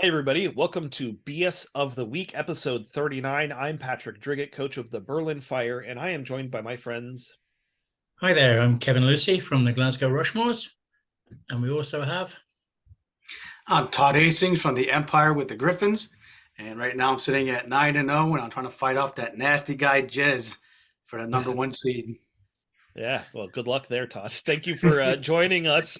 Hey everybody, welcome to BS of the Week, episode 39. I'm Patrick Driggett, coach of the Berlin Fire, and I am joined by my friends. Hi there, I'm Kevin Lucy from the Glasgow Rushmores, and we also have. I'm Todd Hastings from the Empire with the Griffins, and right now I'm sitting at 9-0, and I'm trying to fight off that nasty guy Jez for the number one seed. Yeah, well, good luck there, Todd. Thank you for joining us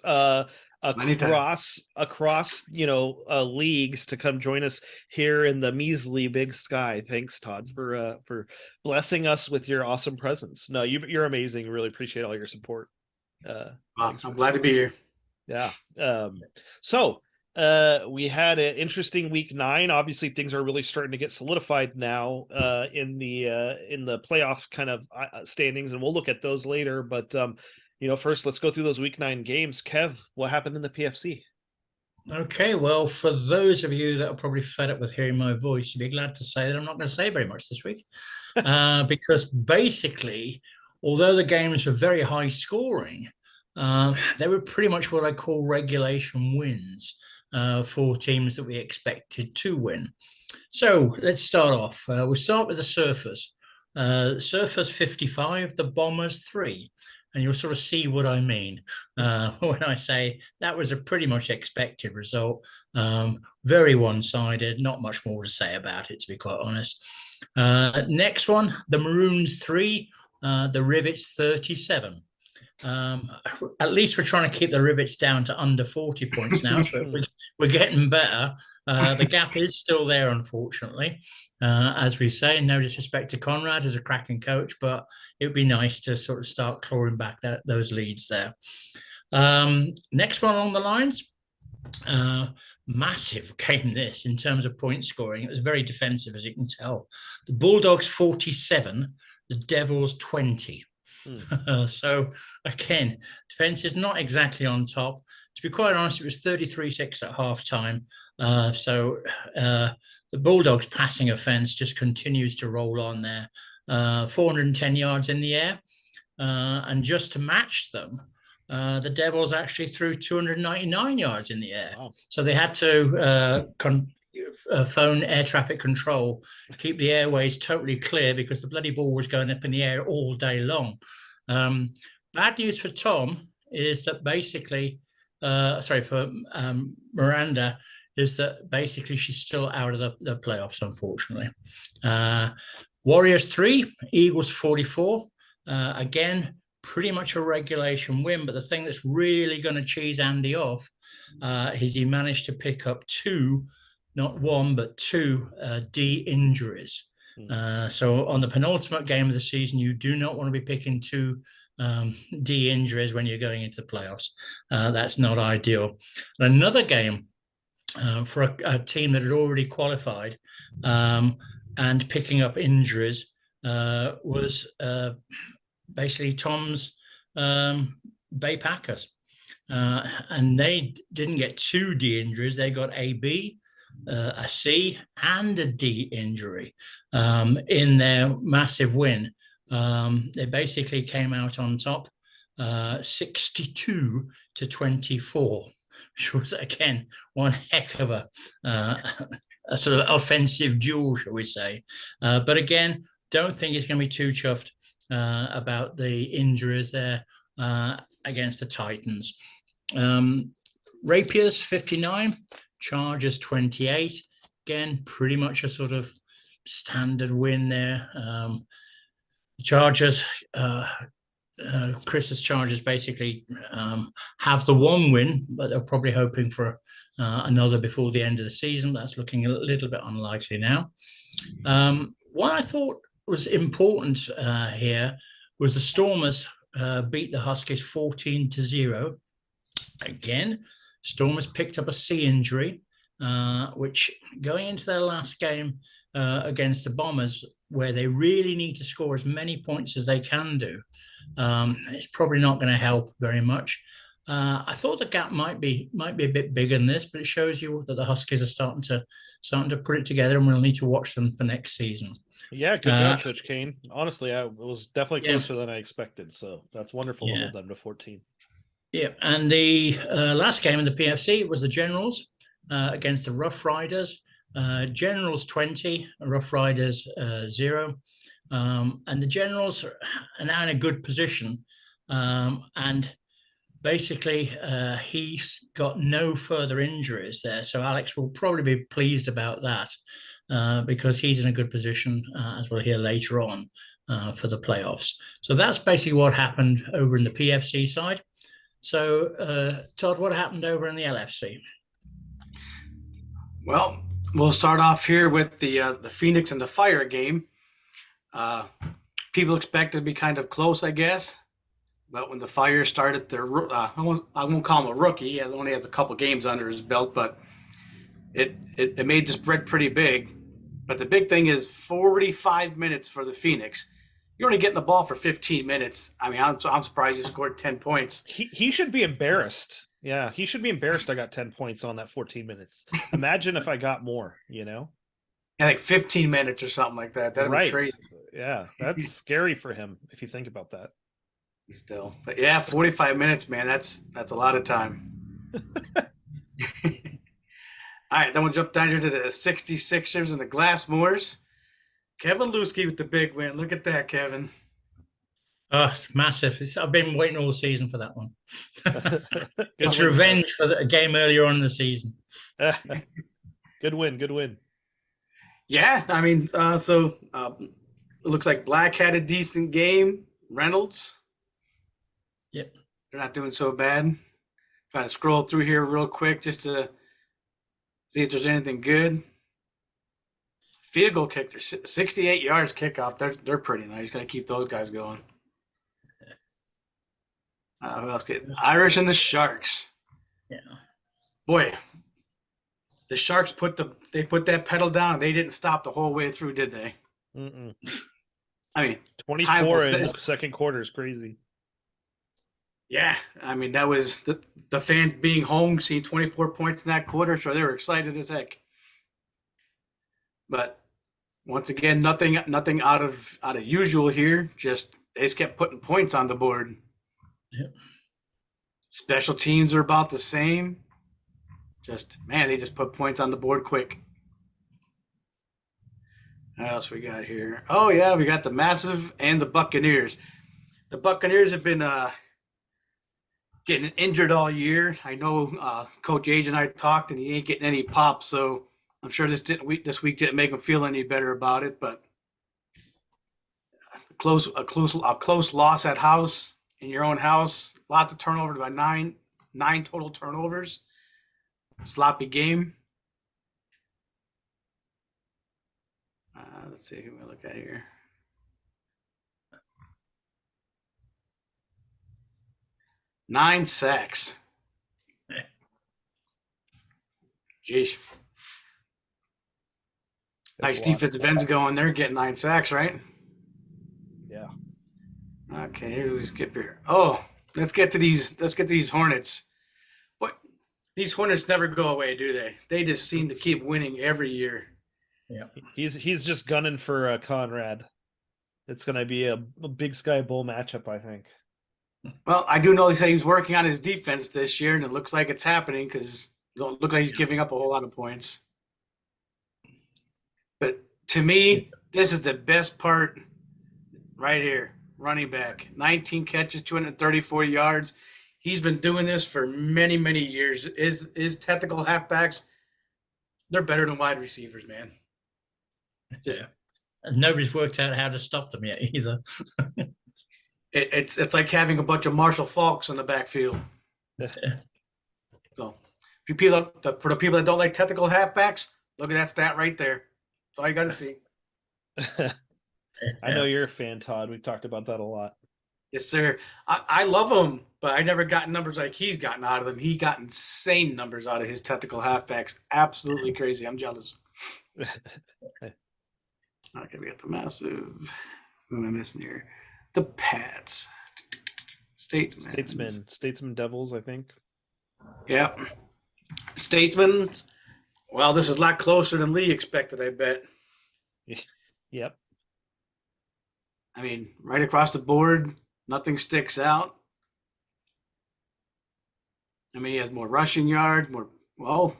Anytime. across leagues to come join us here in the measly Big Sky. Thanks, Todd, for blessing us with your awesome presence. No, you're amazing. Really appreciate all your support. I'm glad to be here. Yeah. So we had an interesting week 9. Obviously, things are really starting to get solidified now in the playoff kind of standings, and we'll look at those later. But first, let's go through those week 9 games. Kev, what happened in the PFC? Okay, well, for those of you that are probably fed up with hearing my voice, you'd be glad to say that I'm not going to say very much this week. Because basically, although the games were very high scoring, they were pretty much what I call regulation wins for teams that we expected to win. So let's start off. We'll start with the Surfers. Surfers 55, the Bombers 3. And you'll sort of see what I mean when I say that was a pretty much expected result. Very one-sided, not much more to say about it, to be quite honest. Next one, the Maroons 3, the Rivets 37. At least we're trying to keep the Rivets down to under 40 points now, so we're getting better. The gap is still there, unfortunately. As we say, no disrespect to Conrad as a cracking coach, but it would be nice to sort of start clawing back those leads there. Next one along the lines, massive game this in terms of point scoring. It was very defensive, as you can tell. The Bulldogs 47, the Devils 20. So again, defense is not exactly on top. To be quite honest, it was 33-6 at halftime. So the Bulldogs' passing offense just continues to roll on there. 410 yards in the air. And just to match them, the Devils actually threw 299 yards in the air. Wow. So they had to phone air traffic control, keep the airways totally clear because the bloody ball was going up in the air all day long. Bad news for Tom is that basically, for Miranda, is that basically she's still out of the playoffs, unfortunately. Warriors 3, Eagles 44. Again, pretty much a regulation win, but the thing that's really going to cheese Andy off is he managed to pick up 2, not 1, but 2 D injuries. So on the penultimate game of the season, you do not want to be picking 2 D injuries when you're going into the playoffs. That's not ideal. Another game for a team that had already qualified and picking up injuries was basically Tom's Bay Packers. And they didn't get 2 D injuries. They got a B, a C, and a D injury in their massive win. They basically came out on top 62-24, which was, again, one heck of a sort of offensive duel, shall we say. But again, don't think it's going to be too chuffed about the injuries there against the Titans. Rapiers 59, Chargers 28. Again, pretty much a sort of standard win there. Chargers, Chris's Chargers basically have the 1 win, but they're probably hoping for another before the end of the season. That's looking a little bit unlikely now. What I thought was important here was the Stormers beat the Huskies 14-0. Again, Stormers picked up a C injury, which going into their last game against the Bombers, where they really need to score as many points as they can do, it's probably not going to help very much. I thought the gap might be a bit bigger than this, but it shows you that the Huskies are starting to put it together, and we'll need to watch them for next season. Yeah, good job, Coach Kane. Honestly, it was definitely closer than I expected, so that's wonderful to hold them to 14. Yeah, and the last game in the PFC was the Generals against the Rough Riders. Generals 20, Rough Riders 0. And the Generals are now in a good position. And basically, he's got no further injuries there. So Alex will probably be pleased about that because he's in a good position, as we'll hear later on, for the playoffs. So that's basically what happened over in the PFC side. So, Todd, what happened over in the LFC? Well, we'll start off here with the Phoenix and the Fire game. People expect it to be kind of close, I guess. But when the Fire started their, I won't call him a rookie. He only has a couple games under his belt, but it made the spread pretty big. But the big thing is 45 minutes for the Phoenix. You're only getting the ball for 15 minutes. I mean, I'm surprised you scored 10 points. He should be embarrassed. Yeah, he should be embarrassed I got 10 points on that 14 minutes. Imagine if I got more, Yeah, like 15 minutes or something like that. That'd be crazy. Yeah, that's scary for him if you think about that. Still. But yeah, 45 minutes, man. That's a lot of time. All right, then we'll jump down here to the 66ers and the Glassmoors. Kevin Lewski with the big win. Look at that, Kevin. Oh, it's massive. I've been waiting all season for that one. It's revenge for a game earlier on in the season. Good win. Yeah, I mean, it looks like Black had a decent game. Reynolds. Yep. They're not doing so bad. Trying to scroll through here real quick just to see if there's anything good. Field goal kicker, 68 yards kickoff. They're pretty nice. Got to keep those guys going. Who else? Irish and the Sharks. Yeah. Boy, the Sharks put that pedal down. They didn't stop the whole way through, did they? Mm-mm. I mean, 24 in the second quarter is crazy. Yeah, I mean, that was the fans being home, seeing 24 points in that quarter, so they were excited as heck. But once again, nothing out of usual here. They just kept putting points on the board. Yep. Special teams are about the same. They just put points on the board quick. What else we got here? Oh yeah, we got the Massive and the Buccaneers. The Buccaneers have been getting injured all year. I know Coach Age and I talked, and he ain't getting any pops. So I'm sure this week didn't make him feel any better about it. But a close loss at house in your own house. Lots of turnovers, by nine total turnovers. Sloppy game. Let's see who we look at here. Nine sacks. Jeez. Nice defensive ends going there, getting 9 sacks, right? Yeah. Okay, here we skip here. Oh, let's get to these Hornets. What? These Hornets never go away, do they? They just seem to keep winning every year. Yeah. He's just gunning for Conrad. It's going to be a Big Sky Bowl matchup, I think. Well, I do know he's working on his defense this year, and it looks like it's happening because it don't look like he's giving up a whole lot of points. But to me, this is the best part right here. Running back, 19 catches, 234 yards. He's been doing this for many, many years. His technical halfbacks, they're better than wide receivers, man. And nobody's worked out how to stop them yet either. It's like having a bunch of Marshall Falks in the backfield. So, for the people that don't like technical halfbacks, look at that stat right there. That's all you got to see. I know you're a fan, Todd. We've talked about that a lot. Yes, sir. I love him, but I never got numbers like he's gotten out of them. He got insane numbers out of his technical halfbacks. Absolutely crazy. I'm jealous. Okay, we got the Massive. Who am I missing here? The Pats. Statesman Devils, I think. Yep. Statesman. Well, this is a lot closer than Lee expected, I bet. Yep. I mean, right across the board, nothing sticks out. I mean, he has more rushing yards, more Well,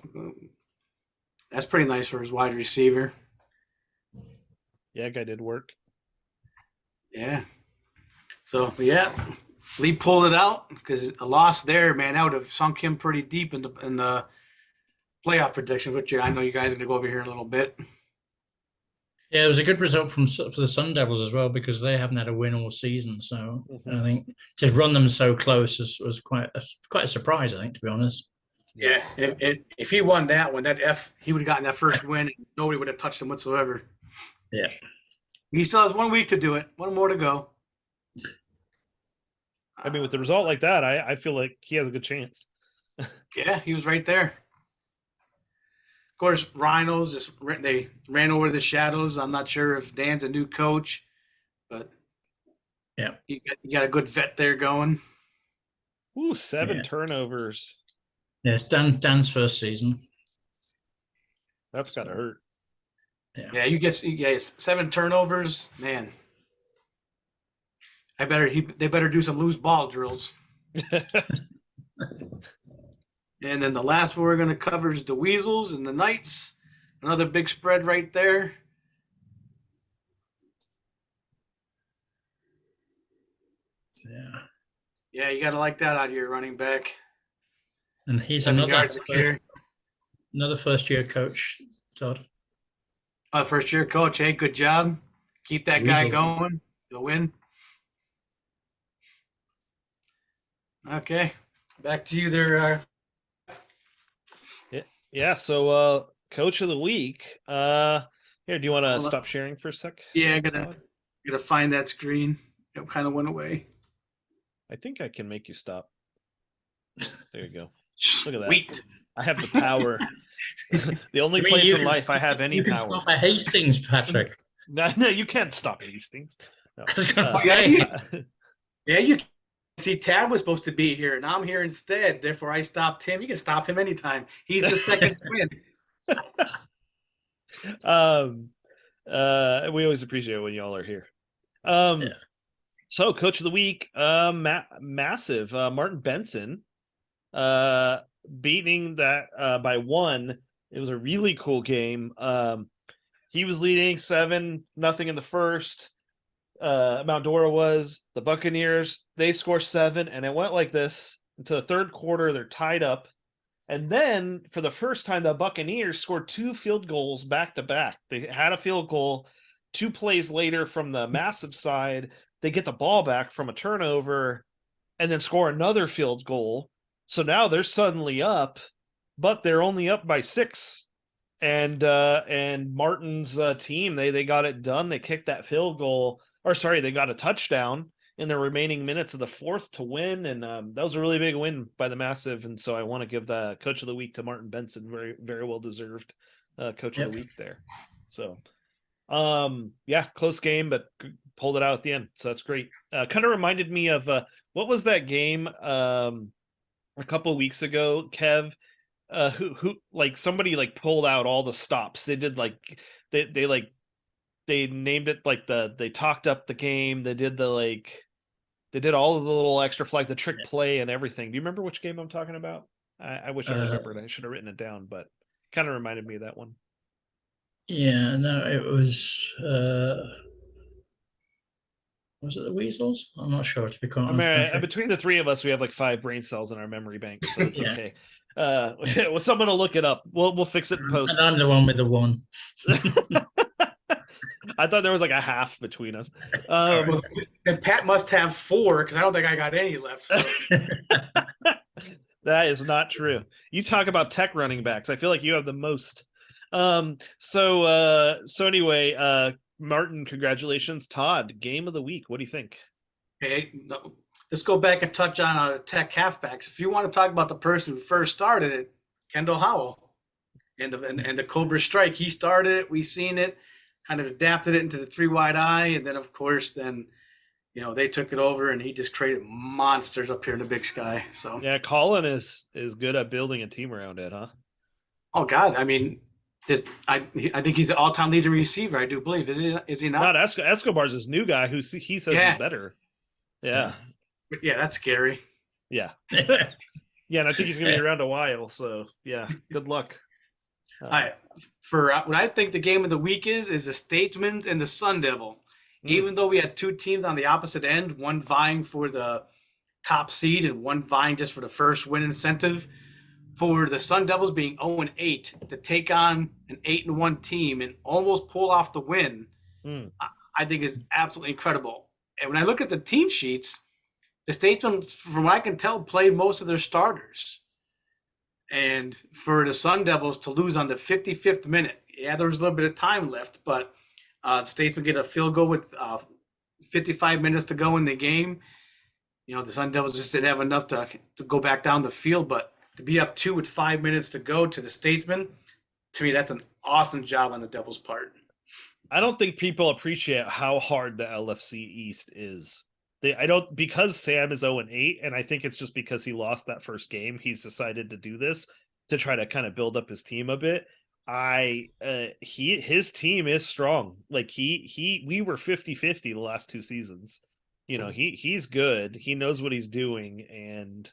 that's pretty nice for his wide receiver. Yeah, guy did work. Yeah. So yeah, Lee pulled it out because a loss there, man, that would have sunk him pretty deep in the playoff prediction. Which I know you guys are gonna go over here in a little bit. Yeah, it was a good result for the Sun Devils as well because they haven't had a win all season. So I think to run them so close was quite a surprise. I think, to be honest. Yeah, if he won that one, he would have gotten that first win, and nobody would have touched him whatsoever. Yeah. He still has 1 week to do it. One more to go. I mean, with the result like that, I feel like he has a good chance. Yeah, he was right there. Of course, Rhinos they ran over the Shadows. I'm not sure if Dan's a new coach, but yeah, you got a good vet there going. Ooh, 7 turnovers. Yeah, it's Dan's first season. That's gotta hurt. Yeah, you guess 7 turnovers, man. They better do some loose ball drills. And then the last one we're going to cover is the Weasels and the Knights. Another big spread right there. Yeah. Yeah, you got to like that out of your running back. And he's another first-year coach, Todd. First-year coach. Hey, good job. Keep that guy going. You'll win. Okay, back to you there. Yeah. So, coach of the week. Here, do you want to stop sharing for a sec? Yeah, I gotta find that screen. It kind of went away. I think I can make you stop. There you go. Look at that. Sweet. I have the power. The only place in life I have any power. Stop at Hastings, Patrick. No, you can't stop Hastings. No. Yeah, you see, Tad was supposed to be here, and I'm here instead. Therefore, I stopped him. You can stop him anytime. He's the second twin. We always appreciate it when y'all are here. So, coach of the week, massive. Martin Benson, beating that by 1. It was a really cool game. He was leading 7-0 in the first. Mount Dora was. The Buccaneers, they score 7, and it went like this into the third quarter. They're tied up. And then for the first time, the Buccaneers scored 2 field goals back to back. They had a field goal 2 plays later from the massive side. They get the ball back from a turnover and then score another field goal. So now they're suddenly up, but they're only up by 6. And Martin's team, they got it done. They kicked that field goal. They got a touchdown in the remaining minutes of the fourth to win, and that was a really big win by the Massive. And so I want to give the coach of the week to Martin Benson, very, very well deserved coach of the week there. So, close game, but pulled it out at the end. So that's great. Kind of reminded me of what was that game a couple of weeks ago, Kev? Who like somebody like pulled out all the stops. They did like they named it like they talked up the game. They did they did all of the little extra flag, the trick play and everything. Do you remember which game I'm talking about? I wish I remembered. I should have written it down, but kind of reminded me of that one. Yeah, no, it was it the Weasels? I'm not sure, to be quite honest. Between the 3 of us, we have like 5 brain cells in our memory bank, so it's okay. Well, someone will look it up. We'll fix it in post. And I'm the one with the 1. I thought there was like a half between us. And Pat must have 4 because I don't think I got any left. So. That is not true. You talk about tech running backs. I feel like you have the most. So anyway, Martin, congratulations. Todd, game of the week. What do you think? Okay, let's go back and touch on tech halfbacks. If you want to talk about the person who first started it, Kendall Howell, and the Cobra Strike, he started it. We seen it, kind of adapted it into the 3 wide eye, and then of course they took it over, and he just created monsters up here in the Big Sky. So yeah, Colin is good at building a team around it, huh? Oh God, I mean. I think he's the all-time leading receiver. I do believe. Is he not? Not Escobar's his new guy who he says is better. Yeah. Yeah, that's scary. Yeah. Yeah, and I think he's going to be around a while. So yeah, good luck. All right. For what I think the game of the week is the Statesman and the Sun Devil. Even though we had two teams on the opposite end, one vying for the top seed and one vying just for the first win incentive, for the Sun Devils being 0-8 to take on an 8-1 team and almost pull off the win, I think is absolutely incredible. And when I look at the team sheets, the Statesmen, from what I can tell, played most of their starters. And for the Sun Devils to lose on the 55th minute, yeah, there was a little bit of time left, but the Statesmen get a field goal with 55 minutes to go in the game. You know, the Sun Devils just didn't have enough to go back down the field, but to be up 2 with 5 minutes to go to the Statesmen, to me, that's an awesome job on the Devils' part. I don't think people appreciate how hard the LFC East is. Because Sam is 0-8, and I think it's just because he lost that first game, he's decided to do this to try to kind of build up his team a bit. His team is strong. Like we were 50-50 the last 2 seasons. You know, he's good. He knows what he's doing, and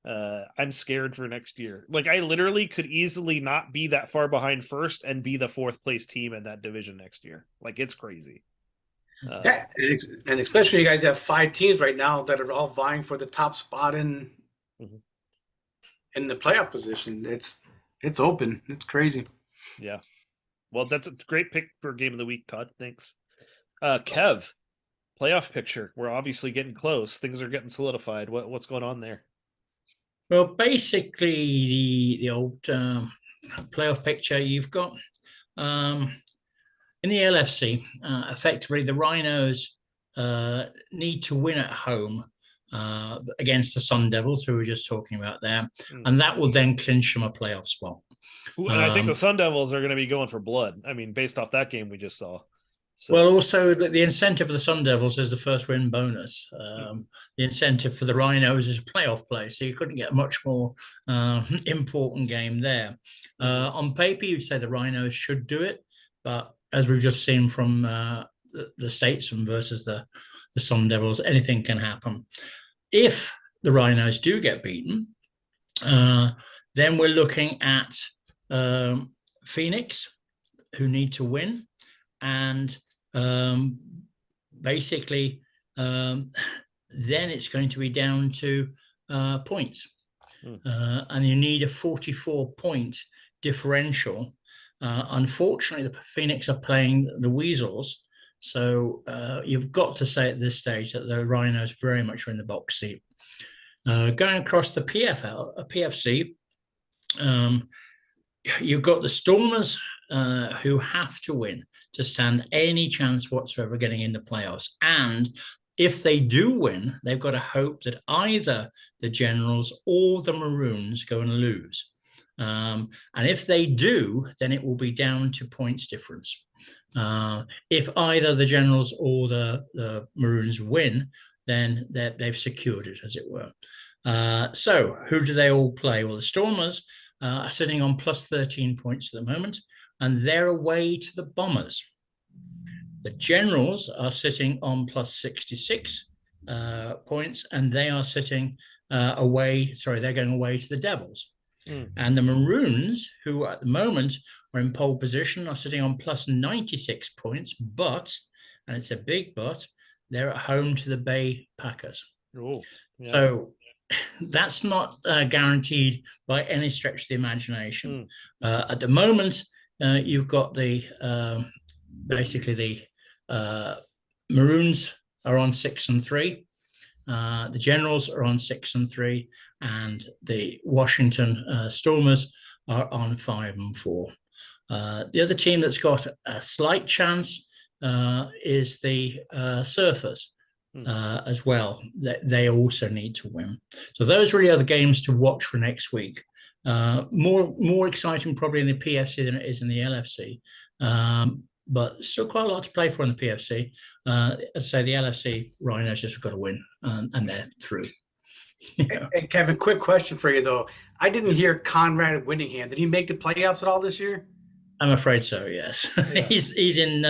I'm scared for next year. Like, I literally could easily not be that far behind first and be the 4th place team in that division next year. Like, it's crazy. Yeah, and especially you guys have 5 teams right now that are all vying for the top spot in the playoff position. It's open. It's crazy. Yeah. Well, that's a great pick for game of the week, Todd. Thanks. Kev, playoff picture. We're obviously getting close. Things are getting solidified. What's going on there? Well, basically, the old playoff picture you've got in the LFC, effectively the Rhinos need to win at home against the Sun Devils, who we were just talking about there, and that will then clinch them a playoff spot. And I think the Sun Devils are going to be going for blood. I mean, based off that game we just saw. So. Well, also the incentive of the Sun Devils is the first win bonus. The incentive for the Rhinos is a playoff play, so you couldn't get a much more important game there. On paper, you'd say the Rhinos should do it, but as we've just seen from the Statesmen versus the Sun Devils, anything can happen. If the Rhinos do get beaten, then we're looking at Phoenix, who need to win, and basically then it's going to be down to points, and you need a 44-point differential. Unfortunately, the Phoenix are playing the Weasels, so you've got to say at this stage that the Rhinos very much are in the box seat. Going across the PFC, you've got the Stormers, who have to win to stand any chance whatsoever getting in the playoffs. And if they do win, they've got to hope that either the Generals or the Maroons go and lose. And if they do, then it will be down to points difference. If either the Generals or the Maroons win, then they've secured it, as it were. So who do they all play? Well, the Stormers are sitting on plus 13 points at the moment, and they're away to the Bombers. The Generals are sitting on plus 66 points, and they are sitting they're going away to the Devils. And the Maroons, who at the moment are in pole position, are sitting on plus 96 points, but, and it's a big but, they're at home to the Bay Packers. Oh, yeah. So that's not guaranteed by any stretch of the imagination. At the moment, you've got basically the Maroons are on 6-3. The Generals are on 6-3, and the Washington Stormers are on 5-4. The other team that's got a slight chance is the Surfers as well. They also need to win. So those really are the games to watch for next week. More exciting probably in the PFC than it is in the LFC. But still quite a lot to play for in the PFC. As I say, the LFC Rhinos just got to win, and they're through. Hey, Kevin, quick question for you, though. I didn't hear Conrad Winningham. Did he make the playoffs at all this year? I'm afraid so. Yes, Yeah. he's in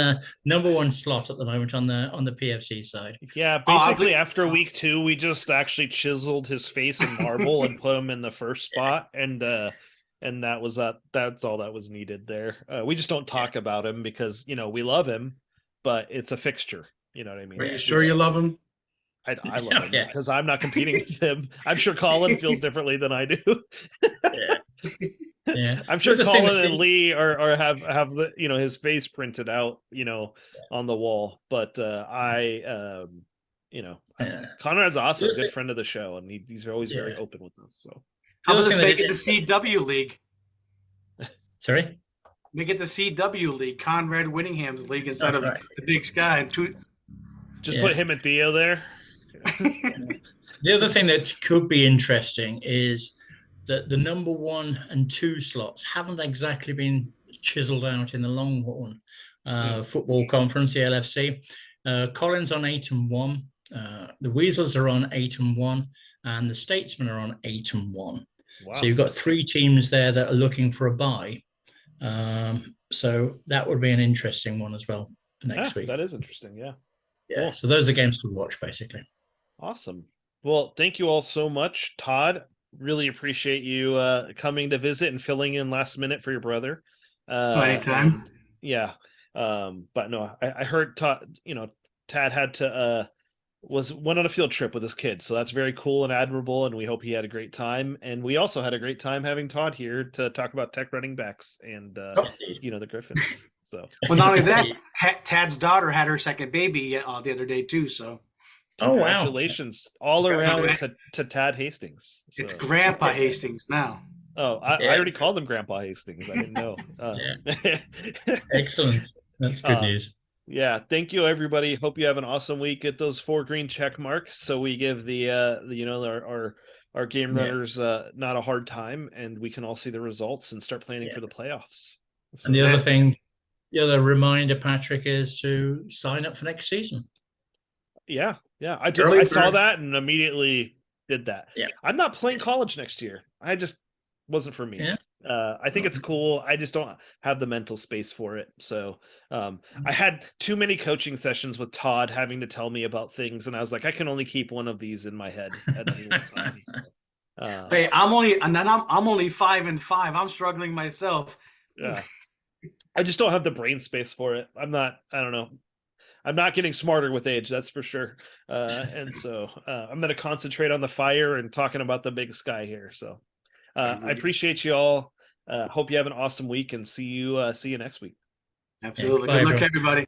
number one slot at the moment on the PFC side. Yeah, basically after week 2, we just actually chiseled his face in marble and put him in the first spot, and that was that. That's all that was needed there. We just don't talk about him because we love him, but it's a fixture. You know what I mean? Are you sure you love him? I love him because I'm not competing with him. I'm sure Colin feels differently than I do. Yeah. I'm sure Colin and Lee are have the his face printed out on the wall, but Conrad's awesome, good friend of the show, and he's always very open with us. So how about let's make it the CW League? Sorry, make it the CW League, Conrad Winningham's league instead of the Big Sky. Just put him and Theo there. The other thing that could be interesting is that the number 1 and 2 slots haven't exactly been chiseled out in the Longhorn Football Conference, the LFC. Colin's on 8-1. The Weasels are on 8-1, and the Statesmen are on 8-1. Wow. So you've got 3 teams there that are looking for a bye. So that would be an interesting one as well for next week. That is interesting. Yeah. Yeah. Cool. So those are games to watch, basically. Awesome. Well, thank you all so much, Todd. Really appreciate you coming to visit and filling in last minute for your brother. Anytime. But no, I heard Todd. Tad had to went on a field trip with his kids, so that's very cool and admirable. And we hope he had a great time. And we also had a great time having Todd here to talk about tech running backs and the Griffins. So well, not only that, Tad's daughter had her second baby the other day too. So. Congratulations all around to Todd Hastings. So. It's Grandpa Hastings now. Oh, I already called him Grandpa Hastings. I didn't know. Excellent. That's good news. Yeah, thank you, everybody. Hope you have an awesome week. Get those 4 green check marks so we give our game runners not a hard time, and we can all see the results and start planning for the playoffs. So and the other reminder, Patrick, is to sign up for next season. Yeah, I did. I saw that and immediately did that. Yeah, I'm not playing college next year. I just wasn't for me. Yeah. I think it's cool. I just don't have the mental space for it. So I had too many coaching sessions with Todd having to tell me about things, and I was like, I can only keep one of these in my head at any one time. So, hey, I'm only 5-5. I'm struggling myself. Yeah, I just don't have the brain space for it. I don't know. I'm not getting smarter with age, that's for sure. And so I'm going to concentrate on the fire and talking about the big sky here. So I appreciate you all. Hope you have an awesome week, and see you next week. Absolutely. Good luck to everybody.